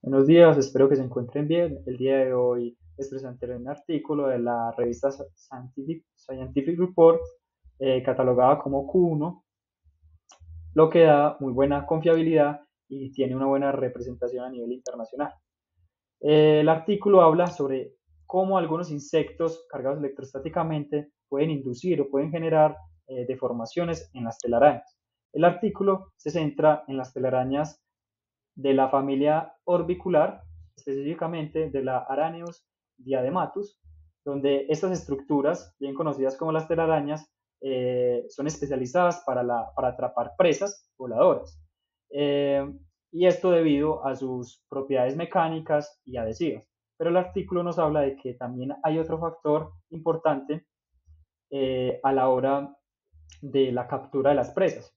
Buenos días, espero que se encuentren bien. El día de hoy les presentaré un artículo de la revista Scientific Report, catalogada como Q1, lo que da muy buena confiabilidad y tiene una buena representación a nivel internacional. El artículo habla sobre cómo algunos insectos cargados electrostáticamente pueden inducir o pueden generar deformaciones en las telarañas. El artículo se centra en las telarañas de la familia orbicular, específicamente de la Araneus diadematus, donde estas estructuras, bien conocidas como las telarañas, son especializadas para atrapar presas voladoras. Eh, y esto debido a sus propiedades mecánicas y adhesivas. Pero el artículo nos habla de que también hay otro factor importante a la hora de la captura de las presas,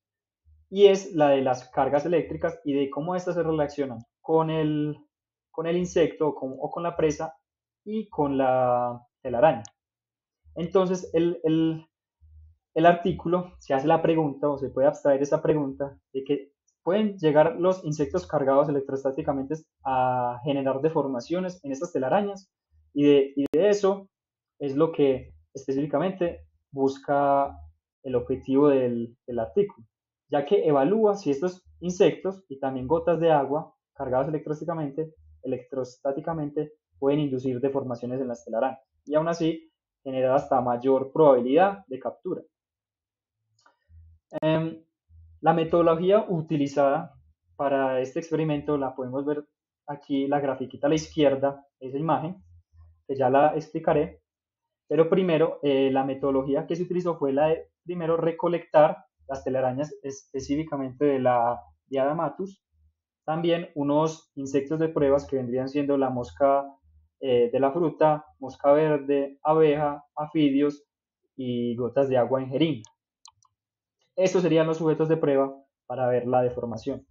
y es la de las cargas eléctricas y de cómo éstas se relacionan con el insecto o con la presa y con la telaraña. Entonces, el artículo se hace la pregunta, o se puede abstraer esa pregunta, de que pueden llegar los insectos cargados electrostáticamente a generar deformaciones en estas telarañas, y de eso es lo que específicamente busca el objetivo del artículo, ya que evalúa si estos insectos y también gotas de agua cargados electrostáticamente pueden inducir deformaciones en las telarañas, y aún así generar hasta mayor probabilidad de captura. La metodología utilizada para este experimento la podemos ver aquí, la grafiquita a la izquierda, esa imagen, que ya la explicaré. Pero primero, la metodología que se utilizó fue la de primero recolectar las telarañas específicamente de la Diadematus, también unos insectos de pruebas que vendrían siendo la mosca de la fruta, mosca verde, abeja, afidios y gotas de agua en jeringa. Estos serían los sujetos de prueba para ver la deformación.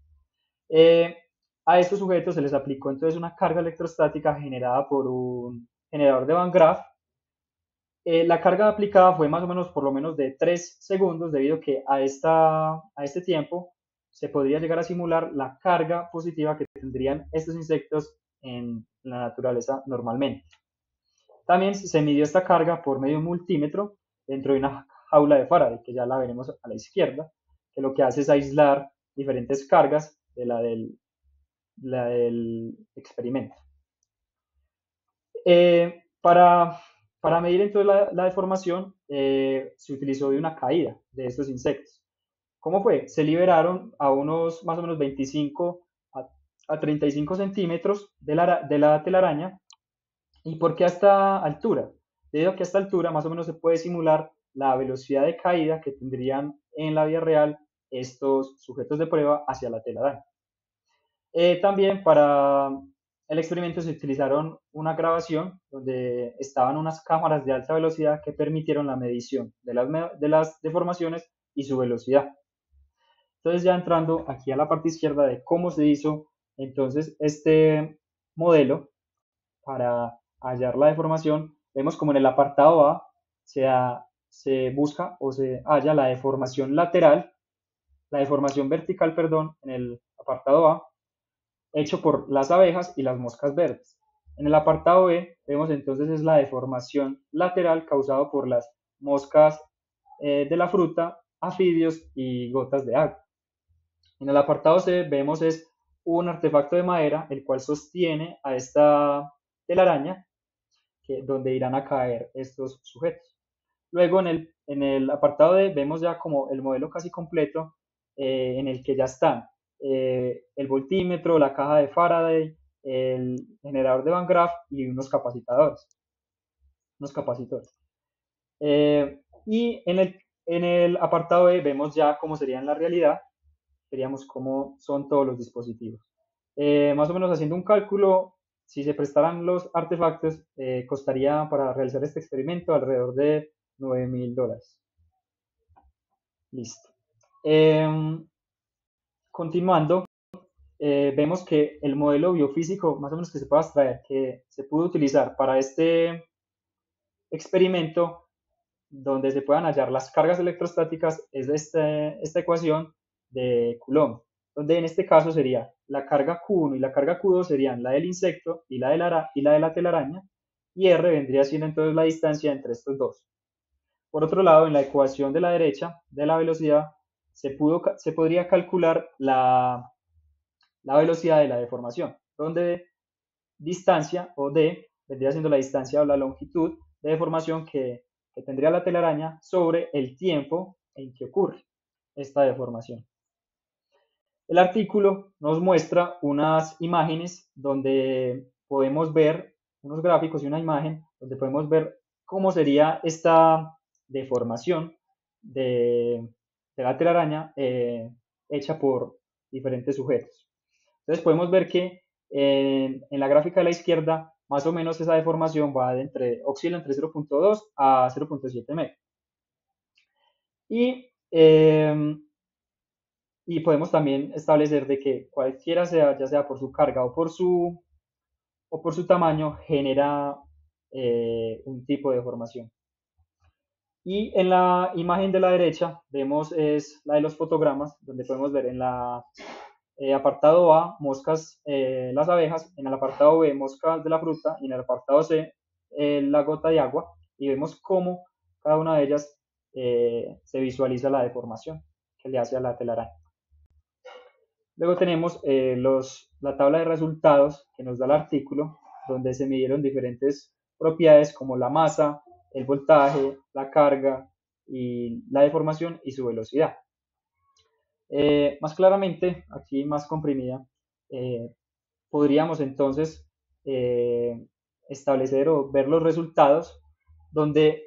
Eh, a estos sujetos se les aplicó entonces una carga electrostática generada por un generador de Van Graff. La carga aplicada fue más o menos por lo menos de 3 segundos, debido a que a este tiempo se podría llegar a simular la carga positiva que tendrían estos insectos en la naturaleza normalmente. También se midió esta carga por medio de un multímetro dentro de una jaula de Faraday, que ya la veremos a la izquierda, que lo que hace es aislar diferentes cargas de la del experimento. Para, para medir entonces la deformación, se utilizó de una caída de estos insectos. ¿Cómo fue? Se liberaron a unos más o menos 25 a 35 centímetros de la telaraña. ¿Y por qué a esta altura? Debido a que a esta altura más o menos se puede simular la velocidad de caída que tendrían en la vida real estos sujetos de prueba hacia la telaraña. También para el experimento se utilizaron una grabación donde estaban unas cámaras de alta velocidad que permitieron la medición de las deformaciones y su velocidad. Entonces, ya entrando aquí a la parte izquierda de cómo se hizo entonces este modelo para hallar la deformación, vemos como en el apartado A se busca o se halla la deformación lateral, la deformación vertical, perdón, en el apartado A, hecho por las abejas y las moscas verdes. En el apartado B vemos entonces es la deformación lateral causada por las moscas de la fruta, afidios y gotas de agua. En el apartado C vemos es un artefacto de madera el cual sostiene a esta telaraña donde irán a caer estos sujetos. Luego en el apartado D vemos ya como el modelo casi completo, en el que ya están el voltímetro, la caja de Faraday, el generador de Van Graff y unos capacitores. Y en el apartado E vemos ya cómo sería en la realidad, veríamos cómo son todos los dispositivos. Más o menos haciendo un cálculo, si se prestaran los artefactos, costaría para realizar este experimento alrededor de $9,000. Listo. Continuando, vemos que el modelo biofísico, más o menos que se puede extraer, que se pudo utilizar para este experimento, donde se puedan hallar las cargas electrostáticas, es esta ecuación de Coulomb. donde en este caso sería la carga Q1 y la carga Q2 serían la del insecto y la de la telaraña, y R vendría siendo entonces la distancia entre estos dos. Por otro lado, en la ecuación de la derecha de la velocidad se podría calcular la velocidad de la deformación, donde distancia o D vendría siendo la distancia o la longitud de deformación que tendría la telaraña sobre el tiempo en que ocurre esta deformación. El artículo nos muestra unas imágenes donde podemos ver unos gráficos y una imagen donde podemos ver cómo sería esta deformación de la telaraña hecha por diferentes sujetos. Entonces podemos ver que en la gráfica de la izquierda, más o menos esa deformación oscila entre 0.2 a 0.7 metros. Y, y podemos también establecer de que cualquiera sea, ya sea por su carga o por su tamaño, genera un tipo de deformación. Y en la imagen de la derecha vemos es la de los fotogramas, donde podemos ver en la apartado A, moscas, las abejas, en el apartado B, moscas de la fruta, y en el apartado C, la gota de agua, y vemos cómo cada una de ellas se visualiza la deformación que le hace a la telaraña. Luego tenemos la tabla de resultados que nos da el artículo, donde se midieron diferentes propiedades como la masa, el voltaje, la carga y la deformación y su velocidad. Más claramente, aquí más comprimida, podríamos entonces eh, establecer o ver los resultados donde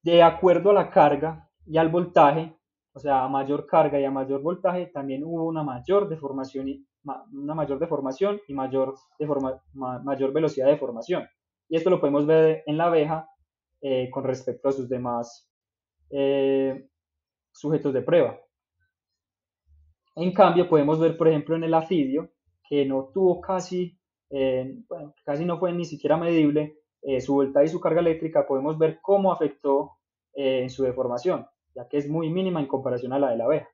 de acuerdo a la carga y al voltaje, o sea, a mayor carga y a mayor voltaje, también hubo una mayor deformación y mayor velocidad de deformación. Y esto lo podemos ver en la abeja con respecto a sus demás eh, sujetos de prueba. En cambio, podemos ver, por ejemplo, en el afidio, que no tuvo bueno, casi no fue ni siquiera medible su voltaje y su carga eléctrica, podemos ver cómo afectó en su deformación, ya que es muy mínima en comparación a la de la abeja.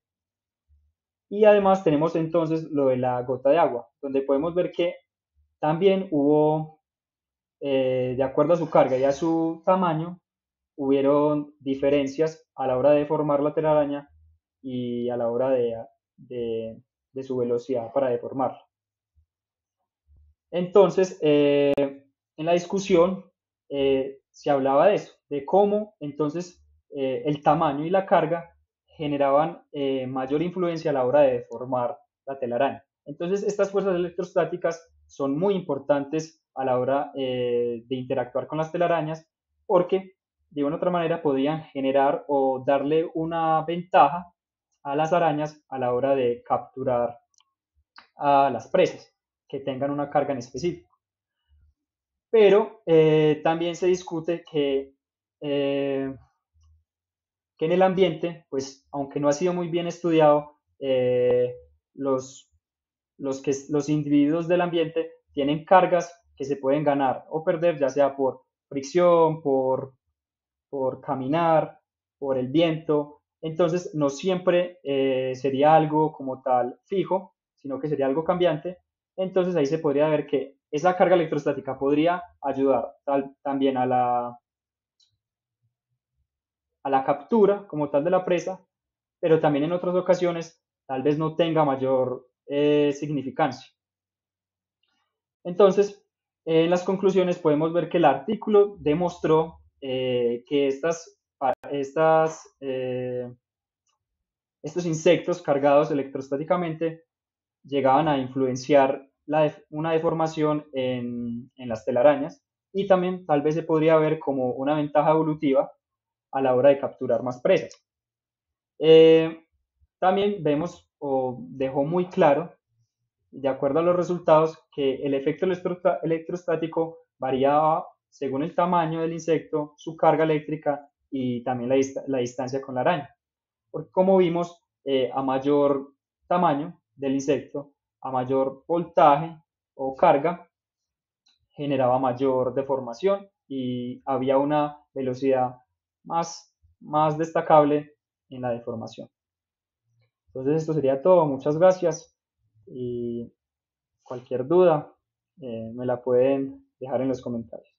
Y además tenemos entonces lo de la gota de agua, donde podemos ver que también hubo, de acuerdo a su carga y a su tamaño, hubieron diferencias a la hora de deformar la telaraña y a la hora de su velocidad para deformarla. Entonces, en la discusión se hablaba de eso, de cómo entonces el tamaño y la carga generaban mayor influencia a la hora de deformar la telaraña. Entonces, estas fuerzas electrostáticas son muy importantes a la hora de interactuar con las telarañas porque de una u otra manera podían generar o darle una ventaja a las arañas a la hora de capturar a las presas que tengan una carga en específico. Pero también se discute que en el ambiente, pues aunque no ha sido muy bien estudiado, los, los individuos del ambiente tienen cargas que se pueden ganar o perder, ya sea por fricción, por caminar, por el viento. Entonces, no siempre sería algo como tal fijo, sino que sería algo cambiante. Entonces, ahí se podría ver que esa carga electrostática podría ayudar también a la captura como tal de la presa, pero también en otras ocasiones tal vez no tenga mayor significancia. Entonces, en las conclusiones podemos ver que el artículo demostró que estos insectos cargados electrostáticamente llegaban a influenciar una deformación en las telarañas y también tal vez se podría ver como una ventaja evolutiva a la hora de capturar más presas. También vemos o dejó muy claro, de acuerdo a los resultados, que el efecto electrostático variaba según el tamaño del insecto, su carga eléctrica y también la distancia con la araña. Porque como vimos, a mayor tamaño del insecto, a mayor voltaje o carga, generaba mayor deformación y había una velocidad más destacable en la deformación. Entonces esto sería todo, muchas gracias y cualquier duda me la pueden dejar en los comentarios.